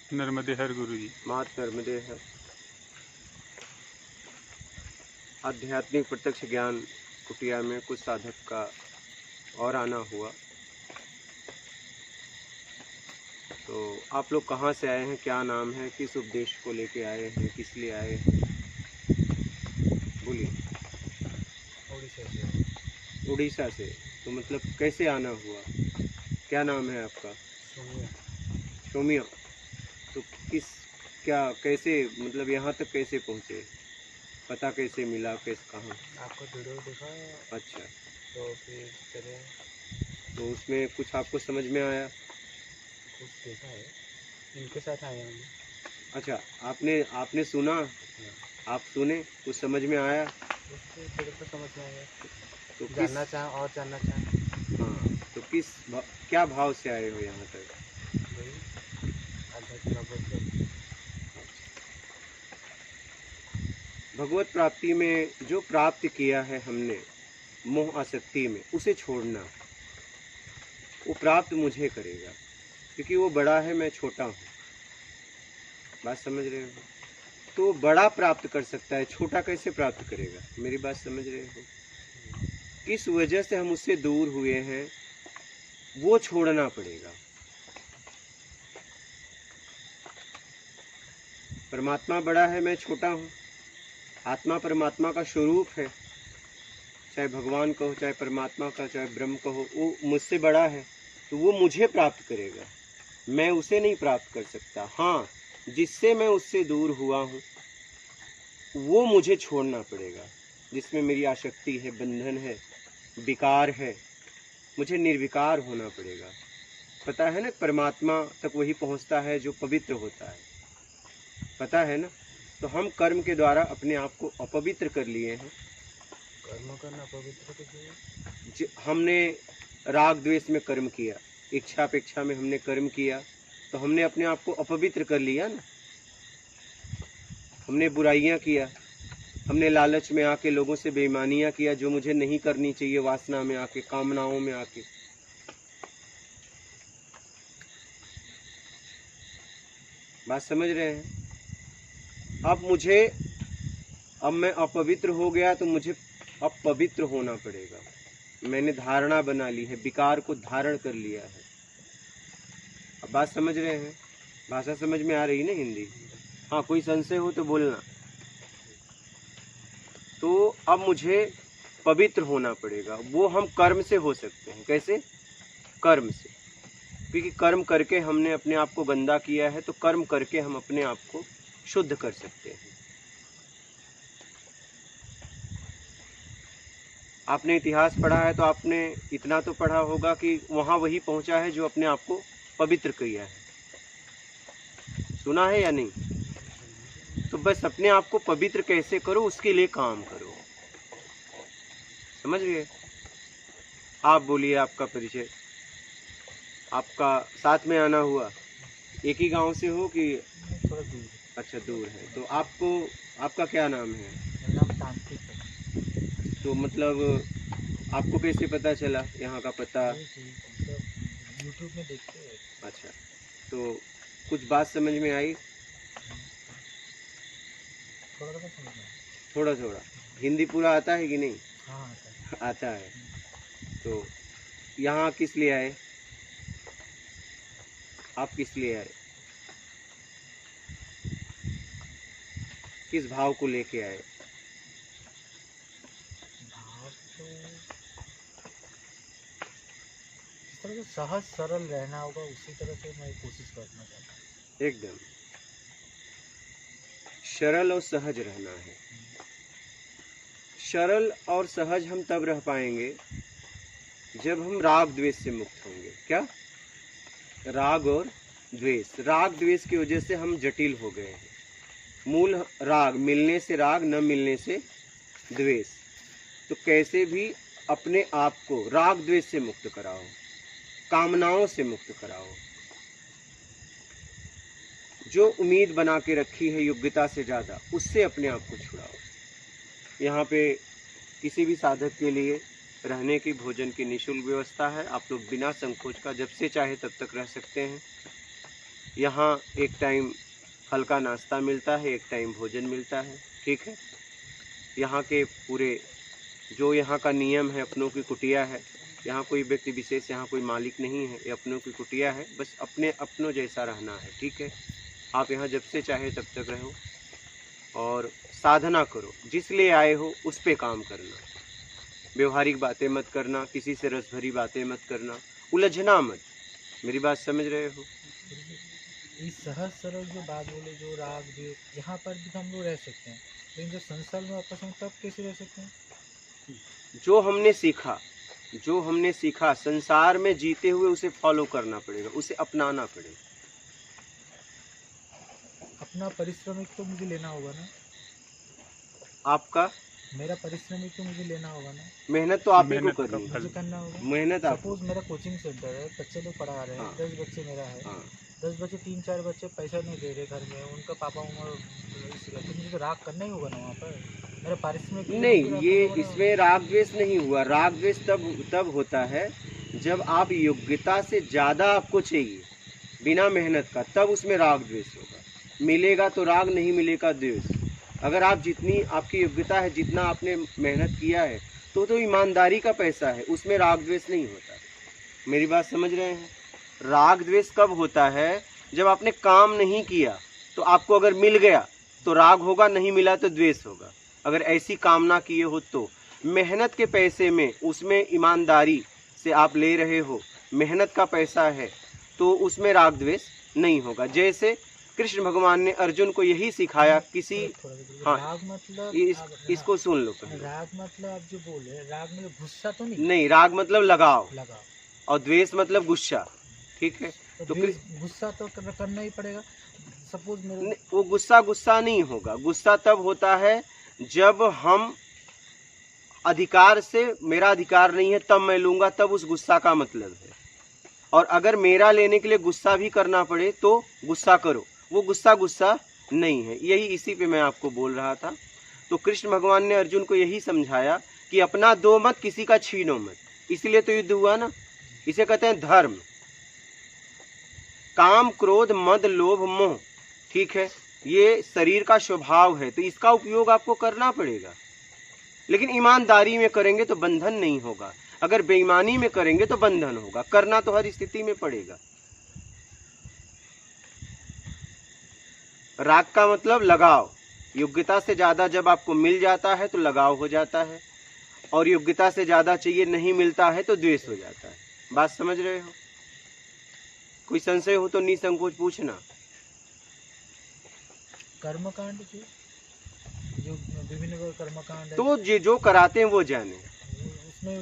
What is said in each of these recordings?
नर्मदे हर गुरु जी। मात नर्मदे हर। आध्यात्मिक प्रत्यक्ष ज्ञान कुटिया में कुछ साधक का और आना हुआ। तो आप लोग कहाँ से आए हैं, क्या नाम है, किस उद्देश्य को लेके आए हैं, किस लिए आए हैं, बोलिए। उड़ीसा से। उड़ीसा से। तो मतलब कैसे आना हुआ, क्या नाम है आपका? सोनिया। सोमिया। तो क्या कैसे मतलब यहाँ तक कैसे पहुँचे, पता कैसे मिला, कैसे कहाँ? आपको वीडियो देखा। अच्छा, तो फिर चले। तो उसमें कुछ आपको समझ में आया? कुछ देखा है, इनके साथ आए हम। अच्छा, आपने सुना, आप सुने, कुछ समझ में आया? उसको थोड़ा सा समझ में आया। तो जानना चाहें। हाँ, तो क्या भाव से आए हो यहाँ तक? वही आध्यात्मिक भगवत प्राप्ति में जो प्राप्त किया है हमने मोह आसक्ति में, उसे छोड़ना। वो प्राप्त मुझे करेगा, क्योंकि वो बड़ा है, मैं छोटा हूँ। बात समझ रहे हो? तो बड़ा प्राप्त कर सकता है, छोटा कैसे प्राप्त करेगा? मेरी बात समझ रहे हो? किस वजह से हम उससे दूर हुए हैं, वो छोड़ना पड़ेगा। परमात्मा बड़ा है, मैं छोटा हूँ। आत्मा परमात्मा का स्वरूप है, चाहे भगवान कहो, चाहे परमात्मा का, चाहे ब्रह्म कहो, वो मुझसे बड़ा है, तो वो मुझे प्राप्त करेगा, मैं उसे नहीं प्राप्त कर सकता। हाँ, जिससे मैं उससे दूर हुआ हूँ वो मुझे छोड़ना पड़ेगा, जिसमें मेरी आसक्ति है, बंधन है, विकार है, मुझे निर्विकार होना पड़ेगा। पता है ना, परमात्मा तक वही पहुँचता है जो पवित्र होता है, पता है ना? तो हम कर्म के द्वारा अपने आप को अपवित्र कर लिए हैं। कर्म करना पवित्र कैसे? हमने राग द्वेष में कर्म किया, इच्छा अपेक्षा में हमने कर्म किया, तो हमने अपने आप को अपवित्र कर लिया ना। हमने बुराइयां किया, हमने लालच में आके लोगों से बेईमानियां किया, जो मुझे नहीं करनी चाहिए, वासना में आके, कामनाओं में आके। बात समझ रहे हैं? अब मैं अपवित्र हो गया, तो मुझे अब पवित्र होना पड़ेगा। मैंने धारणा बना ली है, विकार को धारण कर लिया है। अब बात समझ रहे हैं? भाषा समझ में आ रही ना हिंदी? हाँ, कोई संशय हो तो बोलना। तो अब मुझे पवित्र होना पड़ेगा। वो हम कर्म से हो सकते हैं। कैसे? कर्म से, क्योंकि कर्म करके हमने अपने आप को गंदा किया है, तो कर्म करके हम अपने आप को शुद्ध कर सकते हैं। आपने इतिहास पढ़ा है, तो आपने इतना तो पढ़ा होगा कि वहाँ वही पहुँचा है जो अपने आप को पवित्र किया है। सुना है या नहीं? तो बस अपने आप को पवित्र कैसे करो, उसके लिए काम करो। समझ गए? आप बोलिए, आपका परिचय। आपका साथ में आना हुआ, एक ही गांव से हो कि? थोड़ा दूर। अच्छा, दूर है। तो आपका क्या नाम है? मेरा नाम तांत्रिक है। तो मतलब आपको कैसे पता चला यहाँ का पता? यूट्यूब में देखते हैं। अच्छा, तो कुछ बात समझ में आई? थोड़ा समझ में। थोड़ा थोड़ा। हिंदी पूरा आता है कि नहीं? हाँ, आता है। तो यहाँ किस लिए आए? आप किस लिए आए? किस भाव को लेके आए? भाव तो जिस तरह से सहज सरल रहना होगा, उसी तरह से मैं कोशिश करना चाहता हूँ। एकदम सरल और सहज रहना है। सरल और सहज हम तब रह पाएंगे जब हम राग द्वेष से मुक्त होंगे। क्या? राग और द्वेष। राग द्वेष की वजह से हम जटिल हो गए हैं। मूल राग, मिलने से राग, न मिलने से द्वेष। तो कैसे भी अपने आप को राग द्वेष से मुक्त कराओ, कामनाओं से मुक्त कराओ। जो उम्मीद बना के रखी है योग्यता से ज़्यादा, उससे अपने आप को छुड़ाओ। यहाँ पे किसी भी साधक के लिए रहने की, भोजन की निःशुल्क व्यवस्था है। आप लोग बिना संकोच का जब से चाहे तब तक रह सकते हैं। यहाँ एक टाइम हल्का नाश्ता मिलता है, एक टाइम भोजन मिलता है, ठीक है। यहाँ के पूरे जो यहाँ का नियम है, अपनों की कुटिया है, यहाँ कोई व्यक्ति विशेष, यहाँ कोई मालिक नहीं है, ये अपनों की कुटिया है, बस अपने अपनों जैसा रहना है, ठीक है। आप यहाँ जब से चाहे तब तक रहो और साधना करो, जिस लिए आए हो उस पे काम करना, व्यवहारिक बातें मत करना, किसी से रस भरी बातें मत करना, उलझना मत। मेरी बात समझ रहे हो? ये सहज सरल जो बात बोले, जो राग द्वेष, यहाँ पर भी हम लोग रह सकते हैं, लेकिन जो संसार में आपस में तब कैसे रह सकते हैं? जो हमने सीखा संसार में जीते हुए उसे फॉलो करना पड़ेगा, उसे अपनाना पड़ेगा। अपना पारिश्रमिक तो मुझे लेना होगा ना, आपका मेरा पारिश्रमिक तो मुझे लेना होगा ना, मेहनत तो आप ही को करनी है, मुझे करना होगा। मेहनत आप। सपोज मेरा कोचिंग सेंटर है, बच्चे लोग पढ़ा रहे हैं, हाँ। 10 बच्चे मेरा है, हाँ। 10 बच्चे 3-4 बच्चे पैसा नहीं दे रहे घर में, उनका पापा उम्र तो मुझे तो राग करना ही होगा ना वहाँ पर, मेरा पारिश्रमिक नहीं, ये इसमें राग द्वेष नहीं हुआ। राग द्वेष तब होता है जब आप योग्यता से ज़्यादा आपको चाहिए बिना मेहनत का, तब उसमें राग द्वेष होगा। मिलेगा तो राग, नहीं मिलेगा द्वेष। अगर आप जितनी आपकी योग्यता है, जितना आपने मेहनत किया है, तो ईमानदारी का पैसा है, उसमें राग द्वेष नहीं होता। मेरी बात समझ रहे हैं? राग द्वेष कब होता है? जब आपने काम नहीं किया, तो आपको अगर मिल गया तो राग होगा, नहीं मिला तो द्वेष होगा। अगर ऐसी कामना किए हो तो मेहनत के पैसे में, उसमें ईमानदारी से आप ले रहे हो, मेहनत का पैसा है, तो उसमें राग द्वेष नहीं होगा। जैसे कृष्ण भगवान ने अर्जुन को यही सिखाया। किसी हाँ, राग मतलब इसको सुन लो पहले। राग मतलब आप जो बोले, राग मतलब गुस्सा तो नहीं, राग मतलब लगाव, लगाओ, और द्वेष मतलब गुस्सा, ठीक है। तो गुस्सा तो करना ही पड़ेगा। सपोज मेरे वो गुस्सा नहीं होगा। गुस्सा तब होता है जब हम अधिकार से, मेरा अधिकार नहीं है तब मैं लूंगा, तब उस गुस्सा का मतलब है। और अगर मेरा लेने के लिए गुस्सा भी करना पड़े तो गुस्सा करो, वो गुस्सा नहीं है। यही इसी पे मैं आपको बोल रहा था। तो कृष्ण भगवान ने अर्जुन को यही समझाया कि अपना दो मत, किसी का छीनो मत। इसलिए तो युद्ध हुआ ना, इसे कहते हैं धर्म। काम, क्रोध, मद, लोभ, मोह, ठीक है, ये शरीर का स्वभाव है, तो इसका उपयोग आपको करना पड़ेगा। लेकिन ईमानदारी में करेंगे तो बंधन नहीं होगा, अगर बेईमानी में करेंगे तो बंधन होगा। करना तो हर स्थिति में पड़ेगा। राग का मतलब लगाव। योग्यता से ज्यादा जब आपको मिल जाता है तो लगाव हो जाता है, और योग्यता से ज्यादा चाहिए, नहीं मिलता है तो द्वेष हो जाता है। बात समझ रहे हो? कोई संशय हो तो निसंकोच पूछना। कर्मकांड जो विभिन्न कर्मकांड है, तो जो कराते हैं वो जाने, उसमें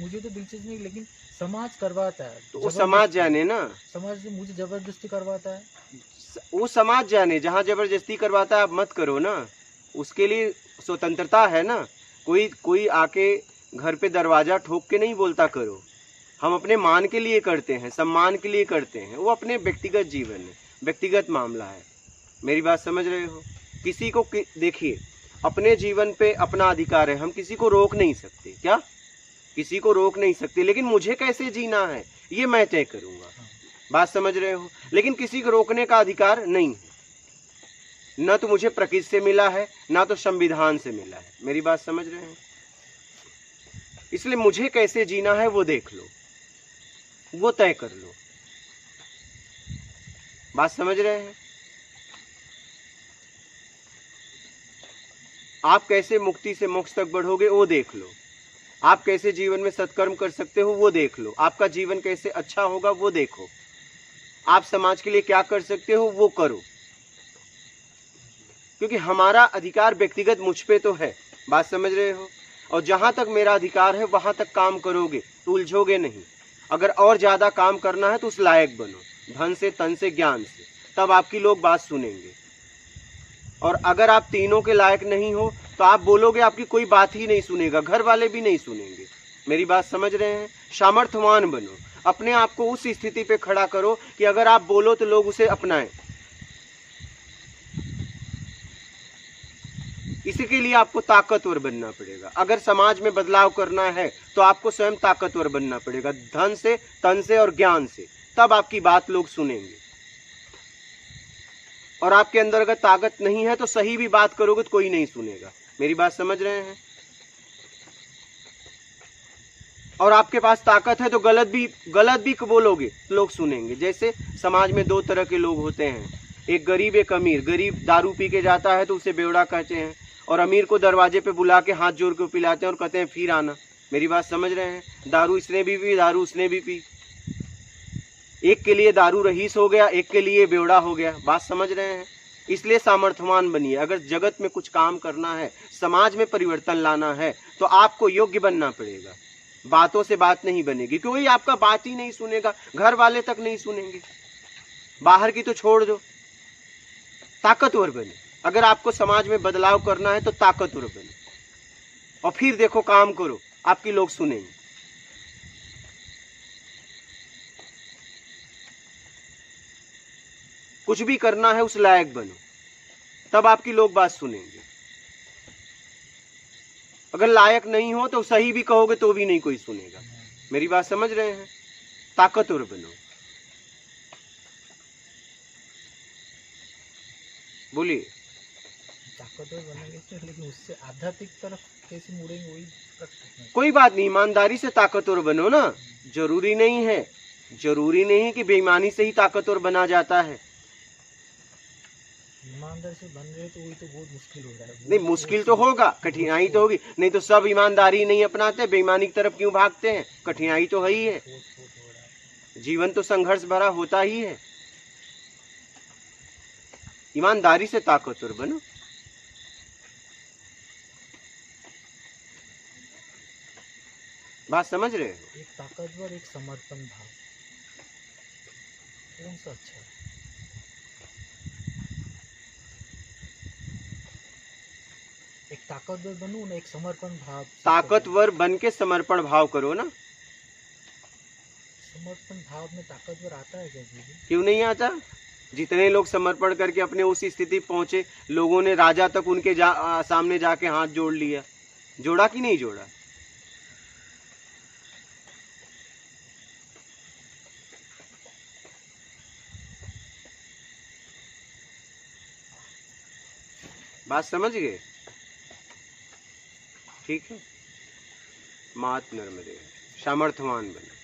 मुझे तो दिलचस्पी नहीं, लेकिन समाज करवाता है तो वो समाज जाने ना। समाज मुझे जबरदस्ती करवाता है, वो समाज जाने। जहाँ जबरदस्ती करवाता है आप मत करो ना, उसके लिए स्वतंत्रता है ना। कोई आके घर पे दरवाजा ठोक के नहीं बोलता करो। हम अपने मान के लिए करते हैं, सम्मान के लिए करते हैं, वो अपने व्यक्तिगत जीवन है, व्यक्तिगत मामला है। मेरी बात समझ रहे हो? किसी को देखिए, अपने जीवन पे अपना अधिकार है, हम किसी को रोक नहीं सकते। क्या? किसी को रोक नहीं सकते, लेकिन मुझे कैसे जीना है ये मैं तय करूंगा। बात समझ रहे हो? लेकिन किसी को रोकने का अधिकार नहीं है, न तो मुझे प्रकृति से मिला है, ना तो संविधान से मिला है। मेरी बात समझ रहे हैं? इसलिए मुझे कैसे जीना है वो देख लो, वो तय कर लो। बात समझ रहे हैं? आप कैसे मुक्ति से मोक्ष तक बढ़ोगे वो देख लो। आप कैसे जीवन में सत्कर्म कर सकते हो वो देख लो। आपका जीवन कैसे अच्छा होगा वो देखो। आप समाज के लिए क्या कर सकते हो वो करो, क्योंकि हमारा अधिकार व्यक्तिगत मुझ पे तो है। बात समझ रहे हो? और जहां तक मेरा अधिकार है वहां तक काम करोगे तो उलझोगे नहीं। अगर और ज्यादा काम करना है तो उस लायक बनो, धन से, तन से, ज्ञान से, तब आपकी लोग बात सुनेंगे। और अगर आप तीनों के लायक नहीं हो तो आप बोलोगे, आपकी कोई बात ही नहीं सुनेगा, घर वाले भी नहीं सुनेंगे। मेरी बात समझ रहे हैं? सामर्थ्यवान बनो, अपने आप को उस स्थिति पे खड़ा करो कि अगर आप बोलो तो लोग उसे अपनाएं। इसके लिए आपको ताकतवर बनना पड़ेगा। अगर समाज में बदलाव करना है तो आपको स्वयं ताकतवर बनना पड़ेगा, धन से, तन से और ज्ञान से, तब आपकी बात लोग सुनेंगे। और आपके अंदर अगर ताकत नहीं है तो सही भी बात करोगे तो कोई नहीं सुनेगा। मेरी बात समझ रहे हैं? और आपके पास ताकत है तो गलत भी बोलोगे तो लोग सुनेंगे। जैसे समाज में दो तरह के लोग होते हैं, एक गरीब एक अमीर। गरीब दारू पी के जाता है तो उसे बेवड़ा कहते हैं, और अमीर को दरवाजे पे बुला के हाथ जोड़ के पिलाते हैं और कहते हैं फिर आना। मेरी बात समझ रहे हैं? दारू इसने भी पी, दारू उसने भी पी। एक के लिए दारू रईस हो गया, एक के लिए बेवड़ा हो गया। बात समझ रहे हैं? इसलिए सामर्थ्यवान बनिए। अगर जगत में कुछ काम करना है, समाज में परिवर्तन लाना है, तो आपको योग्य बनना पड़ेगा। बातों से बात नहीं बनेगी, कोई आपका बात ही नहीं सुनेगा, घर वाले तक नहीं सुनेंगे, बाहर की तो छोड़ दो। ताकतवर बने। अगर आपको समाज में बदलाव करना है तो ताकतवर बने, और फिर देखो काम करो, आपकी लोग सुनेंगे। कुछ भी करना है उस लायक बनो, तब आपकी लोग बात सुनेंगे। अगर लायक नहीं हो तो सही भी कहोगे तो भी नहीं कोई सुनेगा। मेरी बात समझ रहे हैं? ताकतवर बनो। बोलिए। ताकतवर बनेंगे तो, लेकिन उससे आध्यात्मिक तरफ कैसे मुड़ेंगे वही प्रश्न है। कोई बात नहीं, ईमानदारी से ताकतवर बनो ना। जरूरी नहीं कि बेईमानी से ही ताकतवर बना जाता है। ईमानदार से बन रहे तो वही तो बहुत मुश्किल हो रहा है। नहीं, मुश्किल तो होगा, कठिनाई तो होगी। नहीं तो सब ईमानदारी नहीं अपनाते, बेईमानी की तरफ क्यों भागते हैं? कठिनाई तो है ही है। जीवन तो संघर्ष भरा होता ही है। ईमानदारी से ताकतवर बनो। बात समझ रहे हो? एक ताकतवर, एक समर्पण भाव, कौन सा अच्छा है? एक ताकतवर बनूं ना, एक समर्पण भाव। ताकतवर बन के समर्पण भाव करो ना। समर्पण भाव में ताकतवर आता है क्या जी? क्यों नहीं आता? जितने लोग समर्पण करके अपने उस स्थिति पहुंचे, लोगों ने राजा तक उनके सामने जाके हाथ जोड़ लिया। जोड़ा कि नहीं जोड़ा? बात समझ गए? ठीक है। मात नर्मदे, सामर्थ्यवान बने।